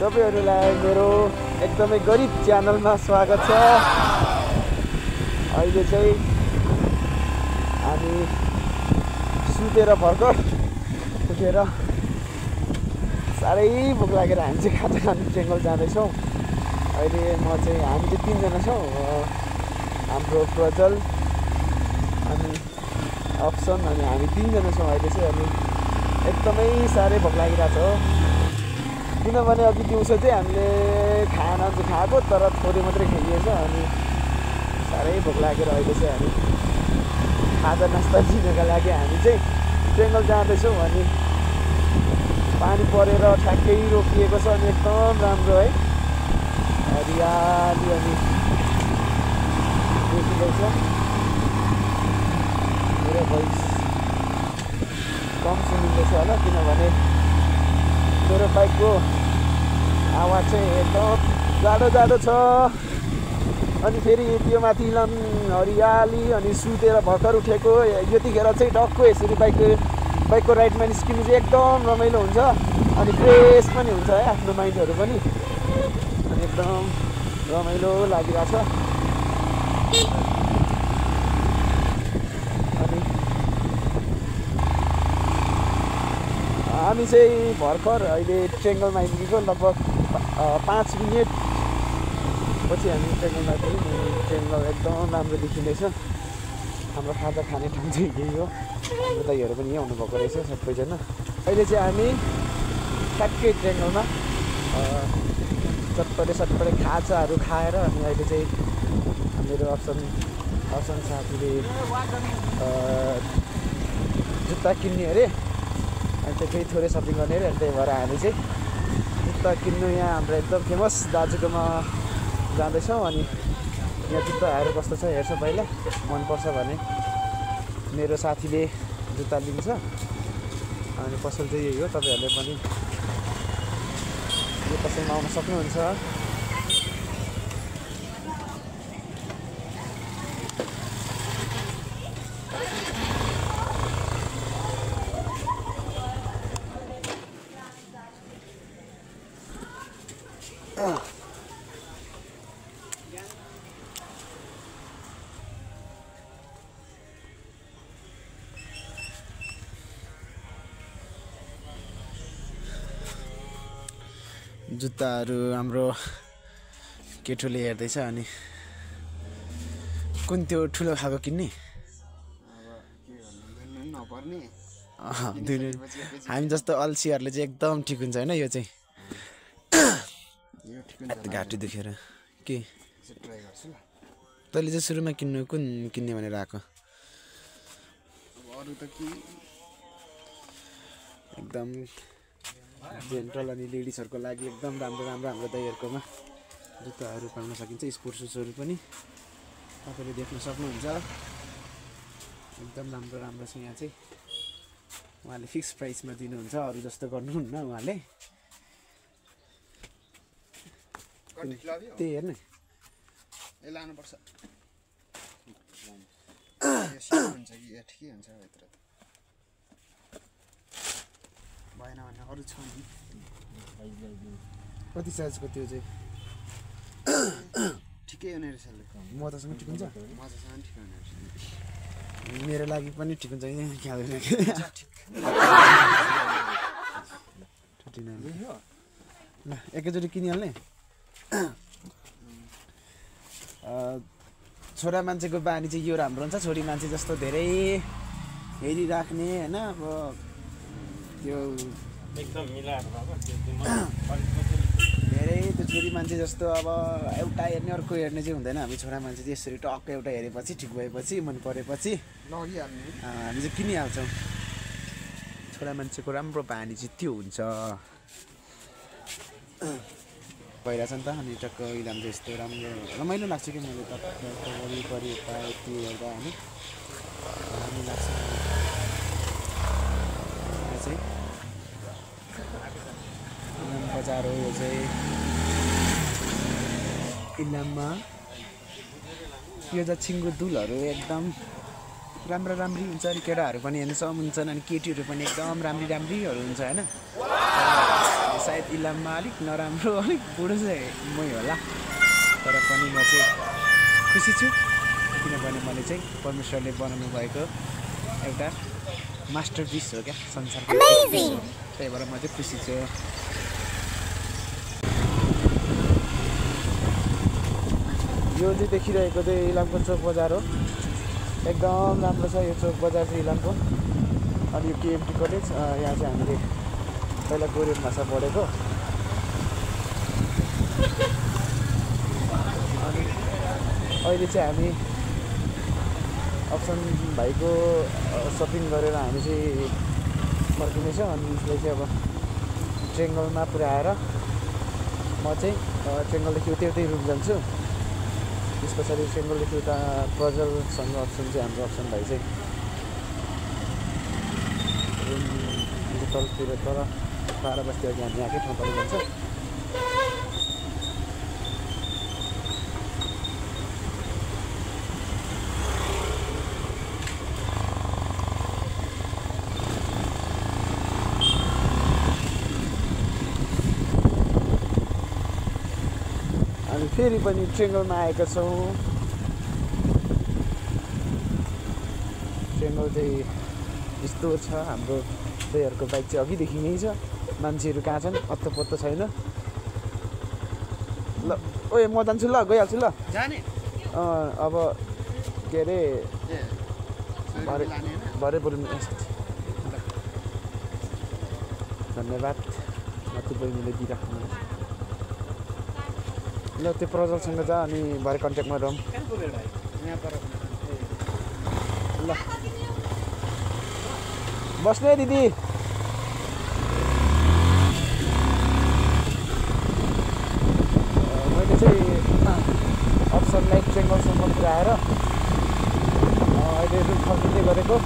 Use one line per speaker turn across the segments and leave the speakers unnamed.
तपाईहरुलाई मेरो एकदमै गरिब च्यानलमा स्वागत छ। अहिले चाहिँ हामी सुतेर भर्खर उठेर साह्रै भोक लागेर हामी चाहिँ खाजा खानु जङ्गल जाँदैछौँ। अहिले हामी चाहिँ 3 जना छौँ, हाम्रो प्रजल अनि अप्सन अनि हामी 3 जना छौँ अहिले चाहिँ। अनि एकदमै साह्रै भोक लागिरहेको छ, किनभने अघि दिउँसो चाहिँ हामीले खाना चाहिँ खाएको तर थोरै मात्रै खाइएछ। अनि साह्रै भोक लागेर अहिले चाहिँ हामी खाजा नास्ता लिनका लागि हामी चाहिँ जङ्गल जाँदैछौँ। अनि पानी परेर ठ्याक्कै रोकिएको छ अनि एकदम राम्रो है, हरियाली अनि देखिँदैछ। मेरो भोइस कम सुनिँदैछ होला, किनभने मेरो बाइकको आवाज चाहिँ एकदम जाडो छ। अनि फेरि त्यो माथि हरियाली अनि सुतेर भर्खर उठेको यतिखेर चाहिँ टक्क यसरी बाइकको राइडमा निस्किनु चाहिँ एकदम रमाइलो हुन्छ अनि फ्रेस पनि हुन्छ है आफ्नो माइन्डहरू पनि, अनि एकदम रमाइलो लागिरहेछ। अनि हामी चाहिँ भर्खर अहिले ट्रेङ्गलमा आइपुगेको, लगभग 5 मिनट पछि हामी ट्रेङ्गलमा आइपुग्यौँ। ट्रेङ्गल एकदम राम्रो देखिँदैछ। हाम्रो खाजा खाने ठाउँ चाहिँ यही हो। हाम्रो दाइहरू पनि यहीँ आउनुभएको रहेछ सबैजना। अहिले चाहिँ हामी ठ्याक्कै ट्रेङ्गलमा चटपटे खाजाहरू खाएर अनि अहिले चाहिँ मेरो अप्सन साथीले जुत्ता किन्ने अरे, अनि चाहिँ फेरि थोरै सपिङ गर्ने अरे। अनि त्यही भएर हामी चाहिँ जुत्ता किन्नु यहाँ हाम्रो एकदम फेमस दाजुकोमा जाँदैछौँ। अनि यहाँ जुत्ताहरू कस्तो छ हेर्छ, पहिला मनपर्छ भने मेरो साथीले जुत्ता लिन्छ। अनि पसल चाहिँ यही हो, तपाईँहरूले पनि यो पसलमा आउन सक्नुहुन्छ। जुत्ताहरू हाम्रो केटोले हेर्दैछ। अनि कुन त्यो ठुलो खाएको किन्ने? हामी जस्तो अल्छीहरूले चाहिँ एकदम ठिक हुन्छ होइन यो चाहिँ। घाँटी दुखेर के तैँले चाहिँ सुरुमा कुन किन्ने भनेर आएको?
अरू त के
एकदम जेन्टल अनि लेडिजहरूको लागि एकदम राम्रो हाम्रो दाइहरूकोमा जुत्ताहरू पाउन सकिन्छ। स्पोर्ट्स सुजहरू पनि तपाईँले देख्न सक्नुहुन्छ। एकदम राम्रो छ यहाँ चाहिँ। उहाँले फिक्स प्राइसमा दिनुहुन्छ, अरू जस्तो गर्नुहुन्न उहाँले। त्यही हेर्नु
लानुपर्छ हुन्छ कि ठिकै हुन्छ भित्र त भएन भने अरू छ नि।
कति साइजको त्यो चाहिँ
ठिकै हुने रहेछ,
मजासँग ठिक हुन्छ,
मजासँग ठिक हुने रहेछ।
मेरो लागि पनि ठिक हुन्छ कि ख्याल्दैन ल एकैचोटि किनिहाल्ने। छोरा मान्छेको बानी चाहिँ यो राम्रो हुन्छ, छोरी मान्छे जस्तो धेरै हेरिराख्ने होइन। अब त्यो
एकदम मिलाएर
धेरै त्यो छोरी मान्छे जस्तो अब एउटा हेर्ने अर्को हेर्ने चाहिँ हुँदैन। हामी छोरा मान्छे चाहिँ यसरी टक्क एउटा हेरेपछि ठिक भएपछि मन परेपछि हामी चाहिँ किनिहाल्छौँ। छोरा मान्छेको राम्रो बानी चाहिँ त्यो हुन्छ भइरहेछ नि त। अनि टक्क इलाम चाहिँ यस्तो राम्रो रमाइलो लाग्छ कि मैले टक्क वरिपरि यता यति हेर्दा होइन राम्रो लाग्छ। यो चाहिँ इलाम बजार हो, यो चाहिँ इलाममा यो चाहिँ छिङ्गु दुलहरू एकदम राम्री हुन्छ। अनि केटाहरू पनि हेर्नु सक्नुहुन्छ अनि केटीहरू पनि एकदम राम्रीहरू हुन्छ होइन। सायद इलाममा अलिक नराम्रो अलिक बुढो चाहिँ मै होला तर पनि म चाहिँ खुसी छु किनभने मैले चाहिँ परमेश्वरले बनाउनु भएको एउटा मास्टरपिस हो क्या संसारको त्यही भएर म चाहिँ खुसी छु यो चाहिँ देखिरहेको चाहिँ इलामको चोक बजार हो एकदम राम्रो छ यो चोक बजार चाहिँ इलामको अनि यो केएमटी कलेज यहाँ चाहिँ हामीले पहिला गोरे भाषा पढेको अनि अहिले चाहिँ हामी अप्सन भाइको सपिङ गरेर हामी चाहिँ फर्किनेछौँ अनि उसले चाहिँ अब ट्रेङ्गलमा पुऱ्याएर म चाहिँ ट्रेङ्गलदेखि उतै रुम जान्छु त्यस पछाडि ट्रेङ्गलदेखि उता प्रजलसँग अप्सन चाहिँ हाम्रो अप्सन भाइ चाहिँ रुम तलतिर तर 12 बस्ती अघि हामी यहाँकै ठाउँ तल जान्छ अनि फेरि पनि ट्रेङ्गलमा आएका छौँ ट्रेङ्गल चाहिँ यस्तो छ हाम्रो दाइहरूको बाइक चाहिँ अघिदेखि नै छ मान्छेहरू कहाँ छन् अत्तो पत्तो छैन ल ओए म जान्छु ल गइहाल्छु ल
जाने
अब के अरे भरे बोल्नु धन्यवाद माथि बहिनीले दिइराख्नु ल त्यो प्रजलसँग जा अनि भरे कन्ट्याक्टमा रहौँ ल बस्नु है दिदी मैले चाहिँ अप्सनलाई ट्रेङ्गलसम्म पुऱ्याएर अहिले रुम फर्किँदै गरेको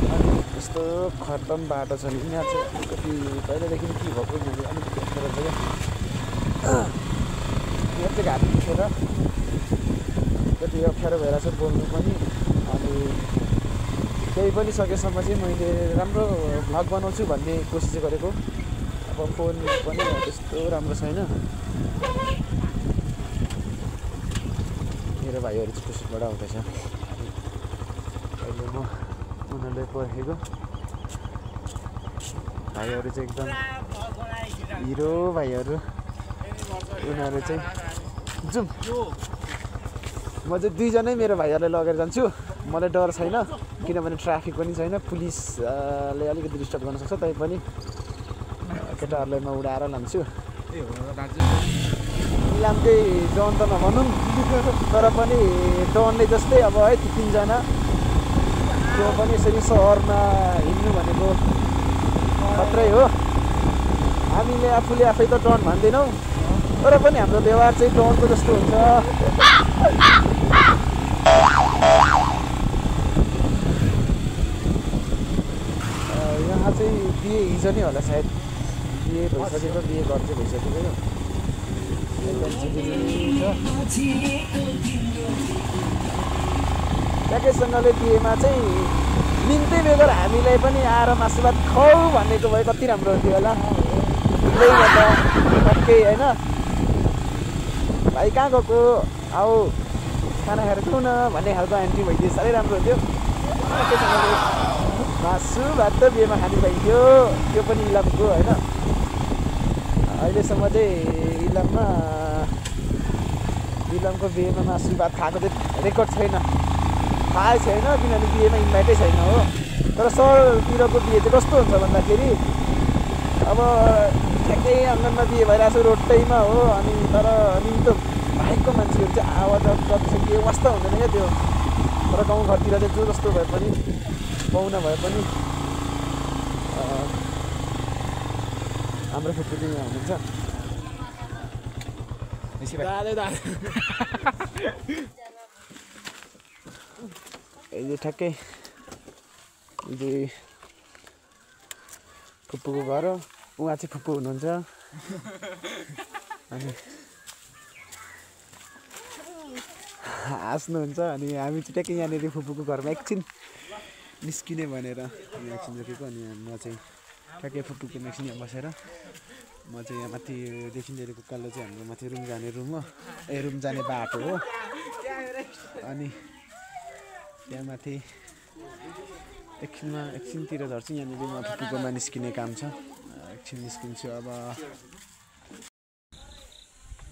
अनि यस्तो खत्तम बाटो छ नि यहाँ चाहिँ अलिकति पहिलादेखि के भएको मैले अलिकति अप्ठ्यारो छ क्या यहाँ चाहिँ घाँटी दुखेर कति अप्ठ्यारो भइरहेको छ बोल्नु पनि अनि केही पनि सकेसम्म चाहिँ मैले राम्रो भ्लग बनाउँछु भन्ने कोसिस गरेको अब फोन पनि त्यस्तो राम्रो छैन मेरो भाइहरू चाहिँ खुसीबाट आउँदैछ अहिले म उनीहरूलाई पर्खेको भाइहरू चाहिँ एकदम हिरो भाइहरू उनीहरू चाहिँ जाउँ म चाहिँ दुईजनै मेरो भाइहरूलाई लगेर जान्छु मलाई डर छैन किनभने ट्राफिक पनि छैन पुलिसले अलिकति डिस्टर्ब गर्न सक्छ तैपनि केटाहरूलाई म उडाएर लान्छु इलाम चाहिँ डन त नभनौँ तर पनि डनले जस्तै अब है ती तिनजना त्यो पनि यसरी सहरमा हिँड्नु भनेको खत्रै हो हामीले आफूले आफै त डन भन्दैनौँ तर पनि हाम्रो व्यवहार चाहिँ डनको जस्तो हुन्छ यहाँ चाहिँ बिहे हिजो नै होला सायद बिहे भइसकेको बिहे घर चाहिँ भइसकेको ट्याकेसँगले बिहेमा चाहिँ निम्तै बेगर हामीलाई पनि आएर मासु भात खाऊ भनेको भए कति राम्रो हुन्थ्यो होला टक्कै होइन भाइ कहाँ गएको आऊ खाना खाएर जाउँ न भन्ने खालको आन्टी भइदियो साह्रै राम्रो हुन्थ्यो मासु भात त बिहेमा खानु पाइन्थ्यो त्यो पनि इलामको होइन अहिलेसम्म चाहिँ इलामको बिहेमा मासु भात खाएको चाहिँ रेकर्ड छैन थाहै छैन किनभने बिहेमा इन्भाइटै छैन हो तर सहरतिरको बिहे चाहिँ कस्तो हुन्छ भन्दाखेरि अब ठ्याक्कै आँगनमा बिहे भइरहेको छ रोडैमा हो अनि तर निम्तो बाहेकको मान्छेहरू चाहिँ आवाज गर्छ के वास्ता हुँदैन क्या त्यो तर गाउँघरतिर चाहिँ जो जस्तो भए पनि पाहुना भए पनि हाम्रो फुपू चाहिँ यहाँ हुनुहुन्छ यो ठ्याक्कै यो फुपूको घर हो उहाँ चाहिँ फुपू हुनुहुन्छ अनि हाँस्नुहुन्छ अनि हामी चाहिँ ट्याक्कै यहाँनिर फुपूको घरमा एकछिन निस्किने भनेर यहाँ एकछिन रोकेको अनि म चाहिँ ठ्याक्कै फुपूको एकछिन यहाँ बसेर म चाहिँ यहाँ माथिदेखि लिएको कालो चाहिँ हाम्रो माथि रुम जाने रुम हो रुम जाने बाटो हो अनि त्यहाँ माथि एकछिनतिर झर्छु यहाँनिर म फुपूकोमा निस्किने काम छ एकछिन निस्किन्छु अब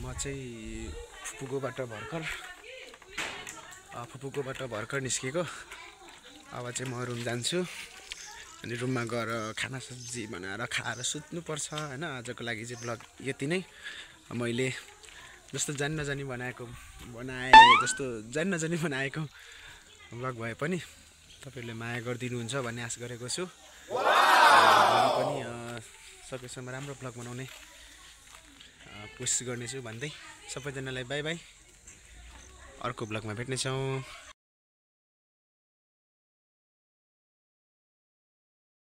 म चाहिँ फुपूकोबाट भर्खर निस्केको अब चाहिँ म रुम जान्छु अनि रुममा गएर खाना सब्जी बनाएर खाएर सुत्नुपर्छ होइन आजको लागि चाहिँ ब्लग यति नै मैले जस्तो जानी नजानी बनाएको ब्लग भए पनि तपाईँहरूले माया गरिदिनुहुन्छ भन्ने आशा गरेको छु पनि सकेसम्म राम्रो ब्लग बनाउने कोसिस गर्नेछु भन्दै सबैजनालाई बाई बाई अर्को ब्लगमा भेट्नेछौँ।